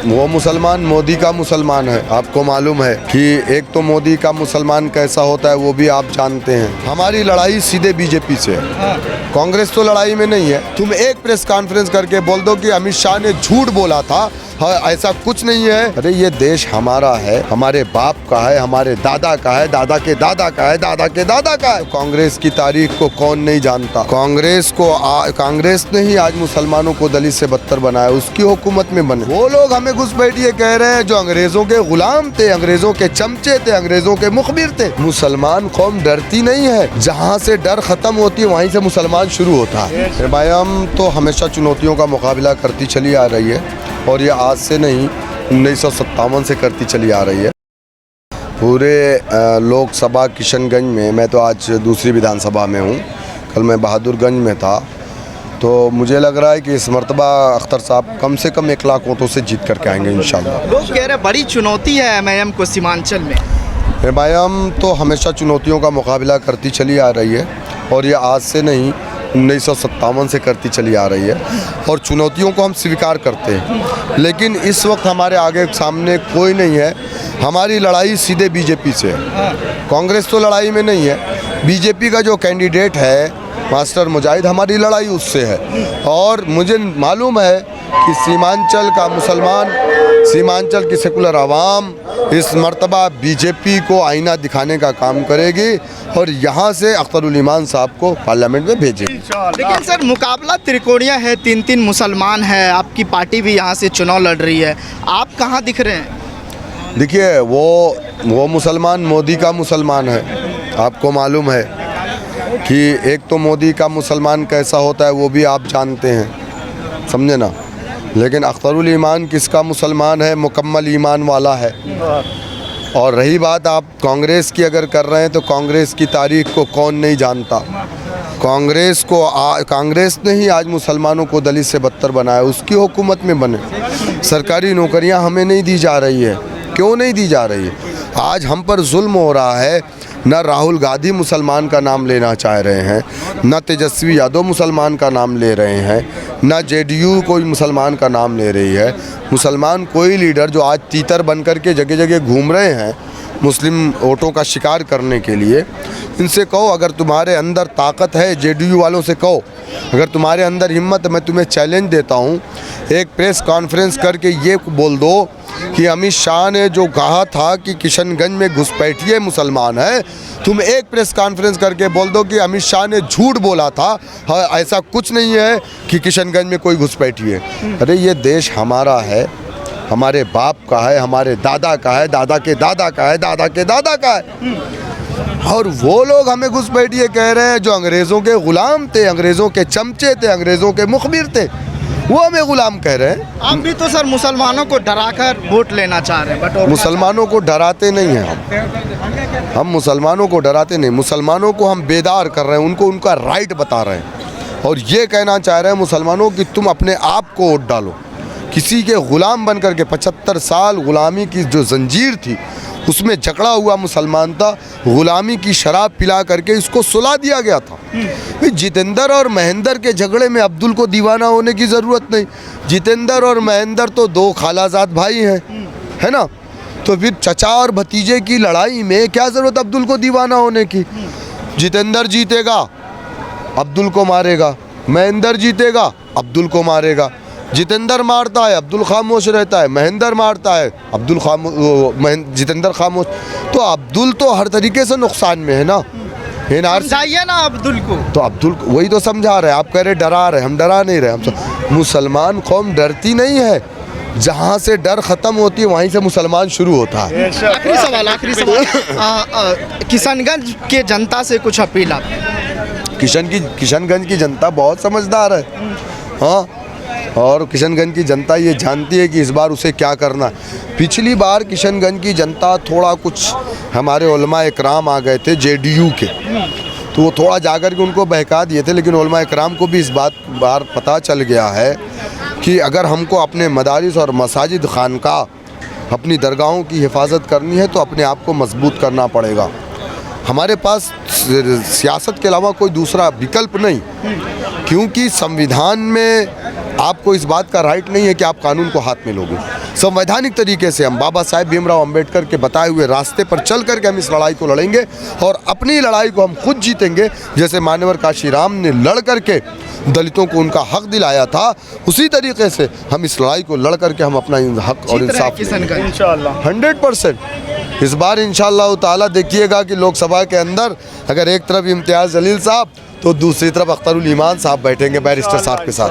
वो मुसलमान मोदी का मुसलमान है। आपको मालूम है कि एक तो मोदी का मुसलमान कैसा होता है वो भी आप जानते हैं। हमारी लड़ाई सीधे बीजेपी से है, कांग्रेस तो लड़ाई में नहीं है। तुम एक प्रेस कॉन्फ्रेंस करके बोल दो कि अमित शाह ने झूठ बोला था, ऐसा कुछ नहीं है। अरे ये देश हमारा है, हमारे बाप का है, हमारे दादा का है, दादा के दादा का है, दादा के दादा का है। कांग्रेस की तारीख को कौन नहीं जानता। कांग्रेस ने ही आज मुसलमानों को दलित से बदतर बनाया, उसकी हुकूमत में बने। वो लोग हमें घुसपैठिए कह रहे हैं जो अंग्रेजों के गुलाम थे, अंग्रेजों के चमचे थे, अंग्रेजों के मुखबिर थे। मुसलमान कौम डरती नहीं है, जहाँ से डर खत्म होती है वहीं से मुसलमान शुरू होता है। भाई हम तो हमेशा चुनौतियों का मुकाबला करती चली आ रही है और ये आज से नहीं 1957 से करती चली आ रही है। पूरे लोकसभा किशनगंज में, मैं तो आज दूसरी विधानसभा में हूँ, कल मैं बहादुरगंज में था, तो मुझे लग रहा है कि इस मरतबा अख्तर साहब कम से कम 1 लाख वोटों से जीत करके आएंगे इंशाल्लाह। लोग कह रहे बड़ी चुनौती है एमआईएम को सीमांचल में। एमआईएम तो हमेशा चुनौतियों का मुकाबला करती चली आ रही है और ये आज से नहीं 1957 से करती चली आ रही है और चुनौतियों को हम स्वीकार करते हैं। लेकिन इस वक्त हमारे आगे सामने कोई नहीं है। हमारी लड़ाई सीधे बीजेपी से है, कांग्रेस तो लड़ाई में नहीं है। बीजेपी का जो कैंडिडेट है मास्टर मुजाहिद, हमारी लड़ाई उससे है। और मुझे मालूम है कि सीमांचल का मुसलमान, सीमांचल की सेकुलर आवाम इस मर्तबा बीजेपी को आईना दिखाने का काम करेगी और यहाँ से अख्तरुल ईमान साहब को पार्लियामेंट में भेजेगी। लेकिन सर मुकाबला त्रिकोणीय है, 3 मुसलमान है, आपकी पार्टी भी यहाँ से चुनाव लड़ रही है, आप कहाँ दिख रहे हैं? देखिए वो मुसलमान मोदी का मुसलमान है। आपको मालूम है कि एक तो मोदी का मुसलमान कैसा होता है वो भी आप जानते हैं, समझे ना। लेकिन अख्तरुल ईमान किसका मुसलमान है? मुकम्मल ईमान वाला है। और रही बात आप कांग्रेस की अगर कर रहे हैं तो कांग्रेस की तारीख को कौन नहीं जानता। कांग्रेस ने ही आज मुसलमानों को दलित से बदतर बनाया, उसकी हुकूमत में बने। सरकारी नौकरियां हमें नहीं दी जा रही है, क्यों नहीं दी जा रही है? आज हम पर जुल्म हो रहा है। न राहुल गांधी मुसलमान का नाम लेना चाह रहे हैं, न तेजस्वी यादव मुसलमान का नाम ले रहे हैं, न जेडीयू कोई मुसलमान का नाम ले रही है। मुसलमान कोई लीडर जो आज तीतर बन कर के जगह जगह घूम रहे हैं मुस्लिम वोटों का शिकार करने के लिए, इनसे कहो अगर तुम्हारे अंदर ताकत है, जेडीयू वालों से कहो अगर तुम्हारे अंदर हिम्मत है, मैं तुम्हें चैलेंज देता हूँ, एक प्रेस कॉन्फ्रेंस करके ये बोल दो कि अमित शाह ने जो कहा था कि किशनगंज में घुसपैठिए मुसलमान है, तुम एक प्रेस कॉन्फ्रेंस करके बोल दो कि अमित शाह ने झूठ बोला था, ऐसा कुछ नहीं है कि किशनगंज में कोई घुसपैठिए। अरे ये देश हमारा है, हमारे बाप का है, हमारे दादा का है, दादा के दादा का है, दादा के दादा का है। और वो लोग हमें घुसपैठिए कह रहे हैं जो अंग्रेज़ों के ग़ुलाम थे, अंग्रेज़ों के चमचे थे, अंग्रेज़ों के मुखबिर थे, वो हमें गुलाम कह रहे हैं। आप भी तो सर मुसलमानों को डराकर वोट लेना चाह रहे हैं, बट मुसलमानों को डराते नहीं हैं हम मुसलमानों को डराते नहीं, मुसलमानों को हम बेदार कर रहे हैं, उनको उनका राइट बता रहे हैं और ये कहना चाह रहे हैं मुसलमानों कि तुम अपने आप को वोट डालो। किसी के ग़ुलाम बन कर के 75 साल ग़ुलामी की जो जंजीर थी उसमें जकड़ा हुआ मुसलमान था, ग़ुलामी की शराब पिला करके इसको सुला दिया गया था। जितेंद्र और महेंद्र के झगड़े में अब्दुल को दीवाना होने की ज़रूरत नहीं। जितेंद्र और महेंद्र तो 2 खालाजाद भाई हैं, है ना। तो फिर चचा और भतीजे की लड़ाई में क्या ज़रूरत अब्दुल को दीवाना होने की। जितेंद्र जीतेगा अब्दुल को मारेगा, महेंद्र जीतेगा अब्दुल को मारेगा। जितेंद्र मारता है अब्दुल खामोश रहता है, महेंद्र मारता है जितेंद्र खामोश। तो अब्दुल तो हर तरीके से नुकसान में है ना। समझाइए ना अब्दुल को। तो अब्दुल वही तो समझा रहे हैं, आप कह रहे डरा रहे, हम डरा नहीं रहे। हम मुसलमान कौम डरती नहीं है, जहाँ से डर ख़त्म होती है वहीं से मुसलमान शुरू होता है। आखिरी सवाल किशनगंज के जनता से कुछ अपील आप? किशनगंज की जनता बहुत समझदार है, हाँ, और किशनगंज की जनता ये जानती है कि इस बार उसे क्या करना है। पिछली बार किशनगंज की जनता थोड़ा कुछ, हमारे उलमा इकराम आ गए थे जेडीयू के, तो वो थोड़ा जाकर के उनको बहका दिए थे, लेकिन उलमा इकराम को भी इस बार पता चल गया है कि अगर हमको अपने मदारिस और मसाजिद खानका अपनी दरगाहों की हिफाजत करनी है तो अपने आप को मजबूत करना पड़ेगा। हमारे पास सियासत के अलावा कोई दूसरा विकल्प नहीं, क्योंकि संविधान में आपको इस बात का राइट नहीं है कि आप कानून को हाथ में लोगे। संवैधानिक तरीके से हम बाबा साहेब भीमराव अंबेडकर के बताए हुए रास्ते पर चल करके हम इस लड़ाई को लड़ेंगे और अपनी लड़ाई को हम खुद जीतेंगे। जैसे मान्यवर काशीराम ने लड़ करके दलितों को उनका हक दिलाया था, उसी तरीके से हम इस लड़ाई को लड़ करके हम अपना हक और जीत रहे हैं इंसाफ किशनगंज। इंशाअल्लाह 100%। इस बार इंशाअल्लाह ताला देखिएगा कि लोकसभा के अंदर अगर एक तरफ इम्तियाज़ जलील साहब तो दूसरी तरफ अख्तरुल ईमान साहब बैठेंगे बैरिस्टर साहब के साथ।